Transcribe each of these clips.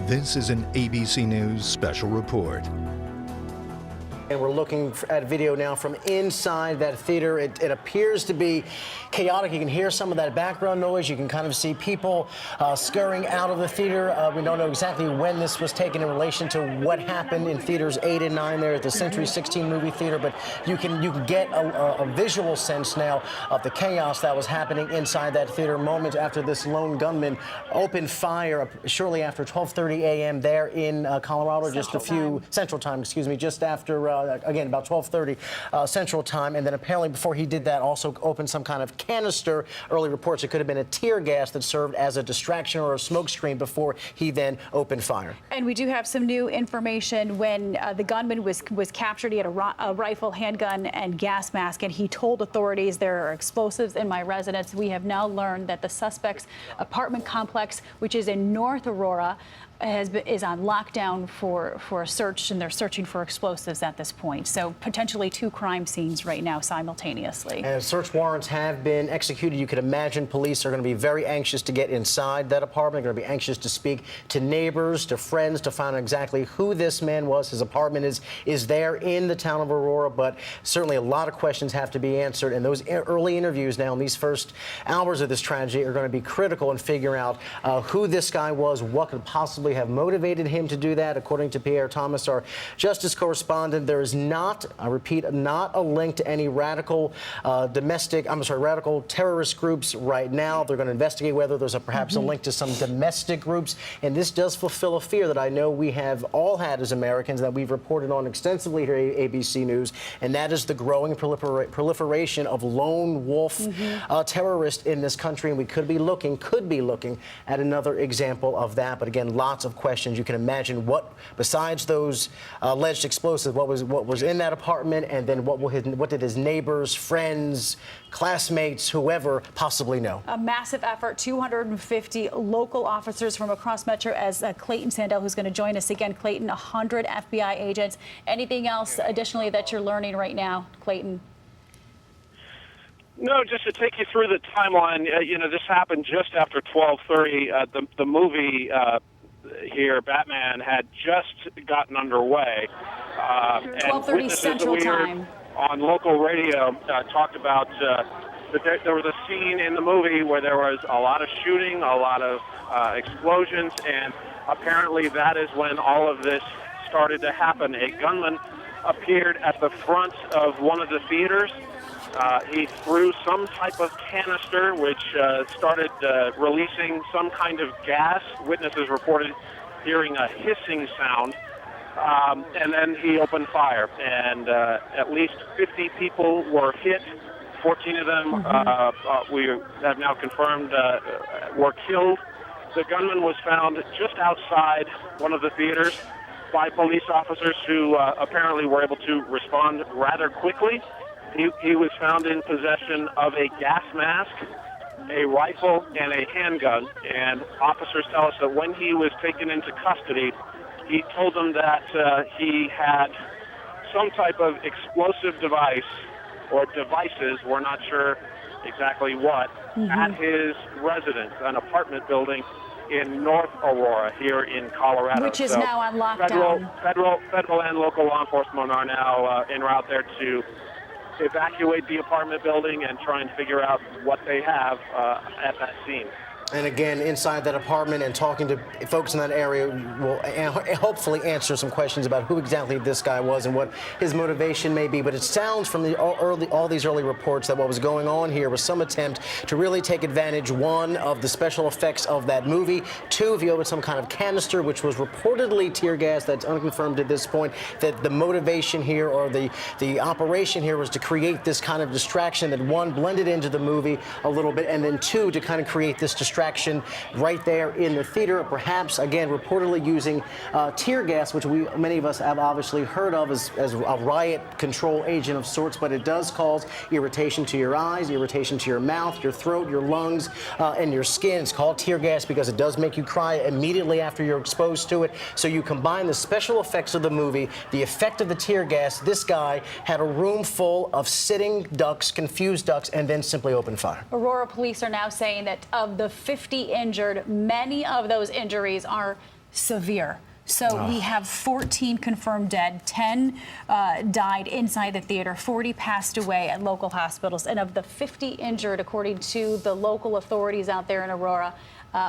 This is an ABC News special report. And we're looking at video now from inside that theater. It appears to be chaotic. You can hear some of that background noise. You can kind of see people scurrying out of the theater. We don't know exactly when this was taken in relation to what happened in theaters 8 and 9 there at the Century 16 movie theater, but you can get a visual sense now of the chaos that was happening inside that theater moments after this lone gunman opened fire shortly after 12:30 a.m. there in Colorado, Central Time, excuse me, just after again, about 12:30 Central Time. And then apparently before he did that, also opened some kind of canister. Early reports it could have been a tear gas that served as a distraction or a smoke screen before he then opened fire. And we do have some new information. When the gunman was captured, he had a rifle, handgun, and gas mask, and he told authorities there are explosives in my residence. We have now learned that the suspect's apartment complex, which is in North Aurora, is on lockdown for a search, and they're searching for explosives at this point. So potentially 2 crime scenes right now simultaneously. And search warrants have been executed. You can imagine police are going to be very anxious to get inside that apartment. They're going to be anxious to speak to neighbors, to friends, to find out exactly who this man was. His apartment is there in the town of Aurora, but certainly a lot of questions have to be answered. And those early interviews now in these first hours of this tragedy are going to be critical in figuring out who this guy was, what could possibly have motivated him to do that. According to Pierre Thomas, our justice correspondent, there is not, I repeat, not a link to any radical terrorist groups right now. They're going to investigate whether there's perhaps a link to some domestic groups. And this does fulfill a fear that I know we have all had as Americans, that we've reported on extensively here at ABC News, and that is the growing proliferation of lone wolf terrorists in this country. And we could be looking at another example of that. But again, lots of questions. You can imagine what, besides those alleged explosives, what was in that apartment, and then what did his neighbors, friends, classmates, whoever possibly know. A massive effort, 250 local officers from across Metro, as Clayton Sandell, who's going to join us again. Clayton, 100 FBI agents. Anything else additionally that you're learning right now, Clayton? No, just to take you through the timeline, this happened just after 12:30. The movie here, Batman, had just gotten underway. 12:30 Central Time. On local radio, talked about that there was a scene in the movie where there was a lot of shooting, a lot of explosions, and apparently that is when all of this started to happen. A gunman appeared at the front of one of the theaters. He threw some type of canister, which started releasing some kind of gas. Witnesses reported hearing a hissing sound, and then he opened fire. And at least 50 people were hit. 14 of them, we have now confirmed, were killed. The gunman was found just outside one of the theaters by police officers who apparently were able to respond rather quickly. He was found in possession of a gas mask, a rifle, and a handgun. And officers tell us that when he was taken into custody, he told them that he had some type of explosive device or devices, we're not sure exactly what, at his residence, an apartment building in North Aurora here in Colorado. Which is now on lockdown. Federal and local law enforcement are now en route there to evacuate the apartment building and try and figure out what they have at that scene. And again, inside that apartment and talking to folks in that area will hopefully answer some questions about who exactly this guy was and what his motivation may be. But it sounds from all these early reports that what was going on here was some attempt to really take advantage, one, of the special effects of that movie, two, if you open some kind of canister, which was reportedly tear gas, that's unconfirmed at this point, that the motivation here or the operation here was to create this kind of distraction that, one, blended into the movie a little bit, and then two, to kind of create this distraction right there in the theater, perhaps, again, reportedly using tear gas, which many of us have obviously heard of as a riot control agent of sorts, but it does cause irritation to your eyes, irritation to your mouth, your throat, your lungs, and your skin. It's called tear gas because it does make you cry immediately after you're exposed to it. So you combine the special effects of the movie, the effect of the tear gas. This guy had a room full of sitting ducks, confused ducks, and then simply opened fire. Aurora police are now saying that of the 50 injured, many of those injuries are severe. So we have 14 confirmed dead, 10 died inside the theater, 40 passed away at local hospitals, and of the 50 injured, according to the local authorities out there in Aurora,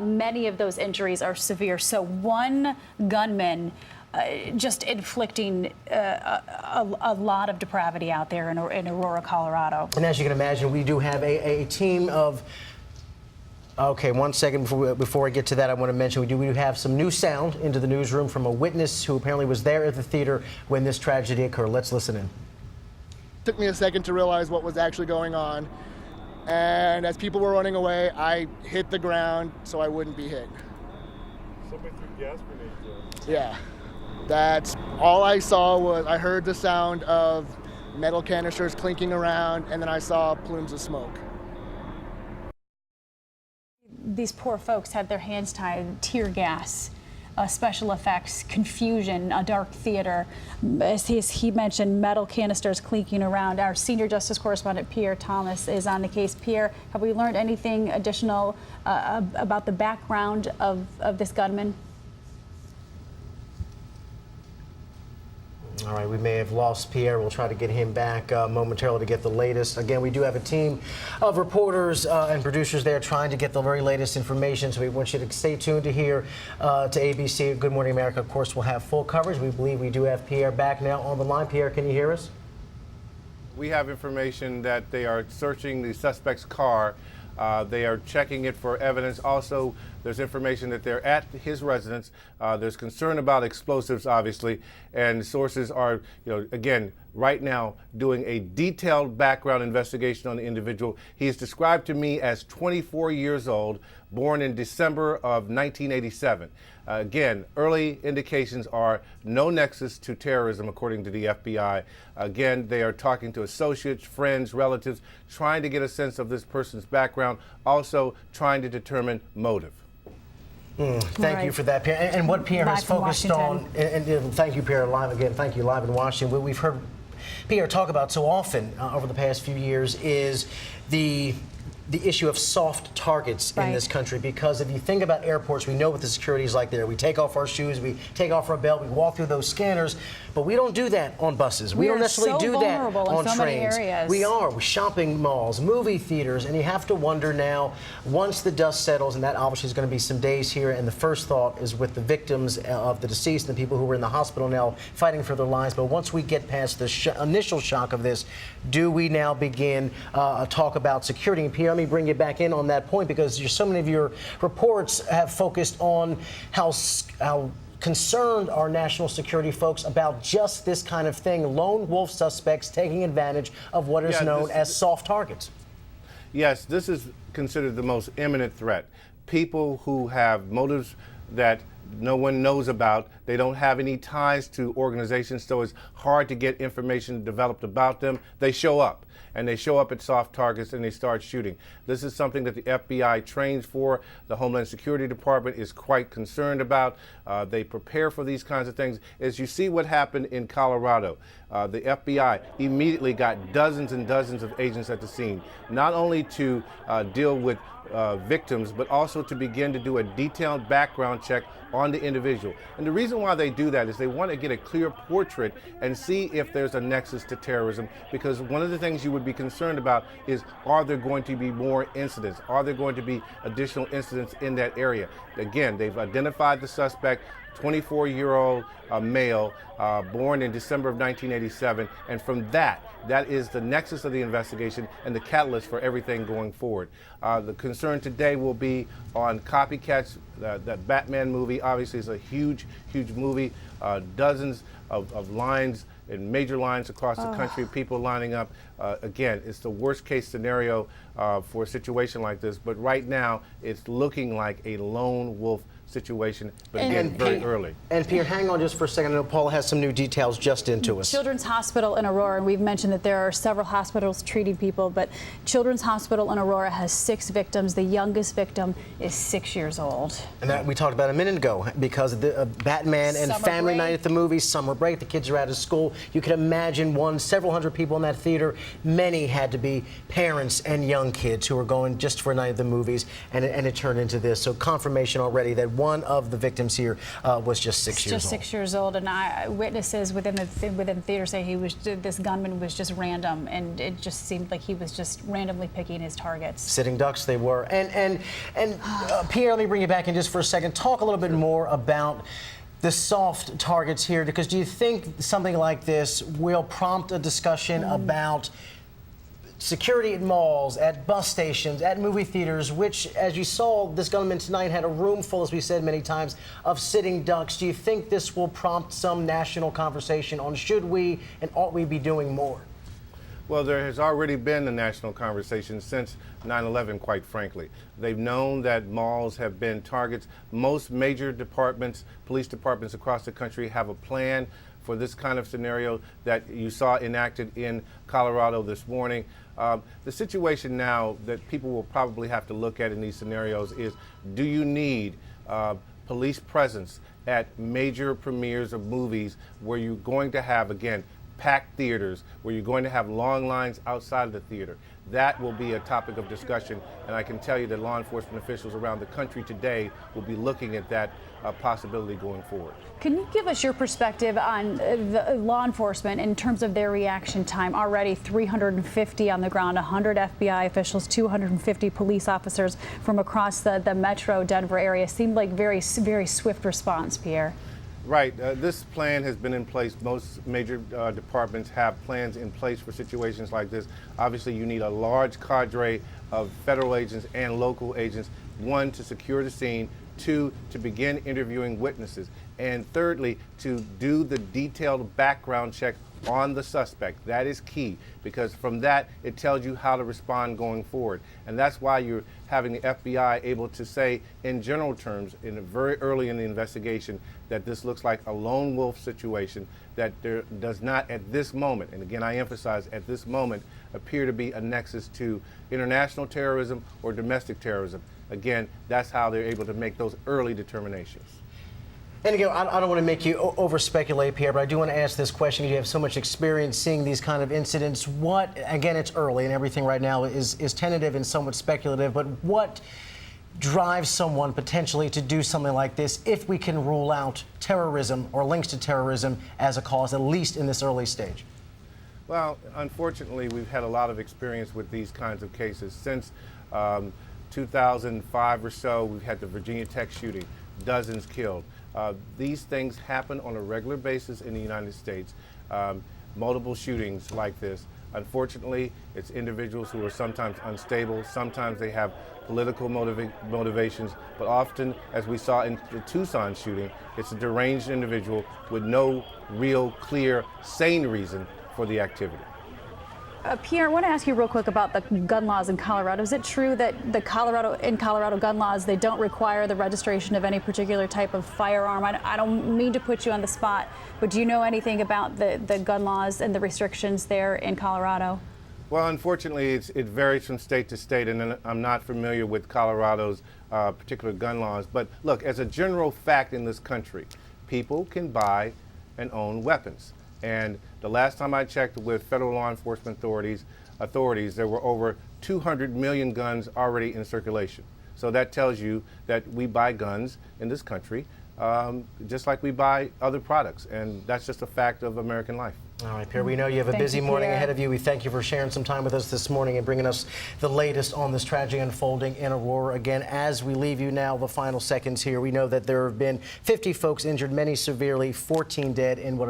many of those injuries are severe. So one gunman just inflicting a lot of depravity out there in Aurora, Colorado. And as you can imagine, we do have a team of. Okay, 1 second before I get to that, I want to mention we do have some new sound into the newsroom from a witness who apparently was there at the theater when this tragedy occurred. Let's listen in. Took me a second to realize what was actually going on. And as people were running away, I hit the ground so I wouldn't be hit. Somebody threw gas grenades. Yeah. That's all I saw. Was I heard the sound of metal canisters clinking around, and then I saw plumes of smoke. These poor folks had their hands tied, tear gas, special effects, confusion, a dark theater. As he mentioned, metal canisters clinking around. Our senior justice correspondent, Pierre Thomas, is on the case. Pierre, have we learned anything additional about the background of this gunman? All right, we may have lost Pierre. We'll try to get him back momentarily to get the latest. Again, we do have a team of reporters and producers there trying to get the very latest information, so we want you to stay tuned to here to ABC. Good Morning America, of course, will have full coverage. We believe we do have Pierre back now on the line. Pierre, can you hear us? We have information that they are searching the suspect's car. They are checking it for evidence. Also, there's information that they're at his residence. There's concern about explosives, obviously, and sources are, again, right now doing a detailed background investigation on the individual. He is described to me as 24 years old, born in December of 1987. Again, early indications are no nexus to terrorism, according to the FBI. Again, they are talking to associates, friends, relatives, trying to get a sense of this person's background, also trying to determine motive. Thank you for that, Pierre. And what Pierre has focused on, and thank you, Pierre, live again. Thank you, live in Washington. What we've heard Pierre talk about so often over the past few years is the issue of soft targets in this country, because if you think about airports, we know what the security is like there. We take off our shoes, we take off our belt, we walk through those scanners, but we don't do that on buses. We don't necessarily do that on trains. We are with shopping malls, movie theaters, and you have to wonder now, once the dust settles, and that obviously is going to be some days here, and the first thought is with the victims of the deceased and the people who were in the hospital now fighting for their lives, but once we get past the initial shock of this, do we now begin talk about security? And Pierre, let me bring you back in on that point, because so many of your reports have focused on how concerned are national security folks about just this kind of thing, lone wolf suspects taking advantage of what is known as soft targets. Yes, this is considered the most imminent threat. People who have motives that no one knows about. They don't have any ties to organizations, so it's hard to get information developed about them. They show up, and they show up at soft targets and they start shooting. This is something that the FBI trains for. The Homeland Security Department is quite concerned about. They prepare for these kinds of things. As you see what happened in Colorado, the FBI immediately got dozens and dozens of agents at the scene, not only to deal with victims, but also to begin to do a detailed background check on the individual. And the reason why they do that is they want to get a clear portrait and see if there's a nexus to terrorism, because one of the things you would be concerned about is, are there going to be more incidents? Are there going to be additional incidents in that area? Again, they've identified the suspect, 24-year-old male, born in December of 1987, and from that is the nexus of the investigation and the catalyst for everything going forward. The concern today will be on copycats. That Batman movie obviously is a huge, huge movie. Dozens of lines and major lines across the country, people lining up. Again, it's the worst case scenario for a situation like this, but right now it's looking like a lone wolf situation, but again, very early. And Pierre, hang on just for a second. I know Paula has some new details just into us. Children's Hospital in Aurora, and we've mentioned that there are several hospitals treating people, but Children's Hospital in Aurora has 6 victims. The youngest victim is 6 years old. And that we talked about a minute ago, because of the Batman and Summer family break. night at the movies, summer break, the kids are out of school. You can imagine several hundred people in that theater. Many had to be parents and young kids who were going just for a night at the movies, and it turned into this. So confirmation already that one of the victims here was just 6 years old. Just 6 years old, and witnesses within the theater say this gunman was just random, and it just seemed like he was just randomly picking his targets. Sitting ducks they were. And Pierre, let me bring you back in just for a second. Talk a little bit more about the soft targets here, because do you think something like this will prompt a discussion about security at malls, at bus stations, at movie theaters, which, as you saw, this gunman tonight had a room full, as we said many times, of sitting ducks. Do you think this will prompt some national conversation on should we and ought we be doing more? Well, there has already been a national conversation since 9/11, quite frankly. They've known that malls have been targets. Most major departments, police departments across the country have a plan for this kind of scenario that you saw enacted in Colorado this morning. The situation now that people will probably have to look at in these scenarios is, do you need police presence at major premieres of movies where you're going to have, again, packed theaters, where you're going to have long lines outside of the theater? That will be a topic of discussion, and I can tell you that law enforcement officials around the country today will be looking at that possibility going forward. Can you give us your perspective on the law enforcement in terms of their reaction time? Already 350 on the ground, 100 FBI officials, 250 police officers from across the metro Denver area. Seemed like very swift response, Pierre. Right. This plan has been in place. Most major departments have plans in place for situations like this. Obviously, you need a large cadre of federal agents and local agents, one, to secure the scene, two, to begin interviewing witnesses, and thirdly, to do the detailed background check on the suspect. That is key, because from that, it tells you how to respond going forward. And that's why you're having the FBI able to say, in general terms, very early in the investigation, that this looks like a lone wolf situation, that there does not at this moment, and again I emphasize at this moment, appear to be a nexus to international terrorism or domestic terrorism. Again, that's how they're able to make those early determinations. And again, I don't want to make you over-speculate, Pierre, but I do want to ask this question. You have so much experience seeing these kind of incidents. What, again, it's early and everything right now is tentative and somewhat speculative, but what drives someone potentially to do something like this if we can rule out terrorism or links to terrorism as a cause, at least in this early stage? Well, unfortunately, we've had a lot of experience with these kinds of cases. Since 2005 or so, we've had the Virginia Tech shooting, dozens killed. These things happen on a regular basis in the United States, multiple shootings like this. Unfortunately, it's individuals who are sometimes unstable, sometimes they have political motivations, but often, as we saw in the Tucson shooting, it's a deranged individual with no real, clear, sane reason for the activity. Pierre, I want to ask you real quick about the gun laws in Colorado. Is it true that in Colorado gun laws, they don't require the registration of any particular type of firearm? I don't mean to put you on the spot, but do you know anything about the gun laws and the restrictions there in Colorado? Well, unfortunately, it varies from state to state, and I'm not familiar with Colorado's particular gun laws. But look, as a general fact in this country, people can buy and own weapons. And the last time I checked with federal law enforcement authorities, there were over 200 million guns already in circulation. So that tells you that we buy guns in this country just like we buy other products. And that's just a fact of American life. All right, Pierre, we know you have a busy morning ahead of you. We thank you for sharing some time with us this morning and bringing us the latest on this tragedy unfolding in Aurora. Again, as we leave you now, the final seconds here, we know that there have been 50 folks injured, many severely, 14 dead in what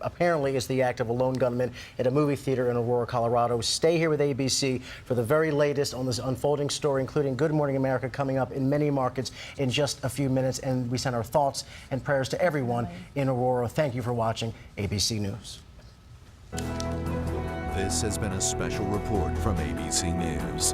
apparently is the act of a lone gunman at a movie theater in Aurora, Colorado. Stay here with ABC for the very latest on this unfolding story, including Good Morning America coming up in many markets in just a few minutes. And we send our thoughts and prayers to everyone in Aurora. Thank you for watching ABC News. This has been a special report from ABC News.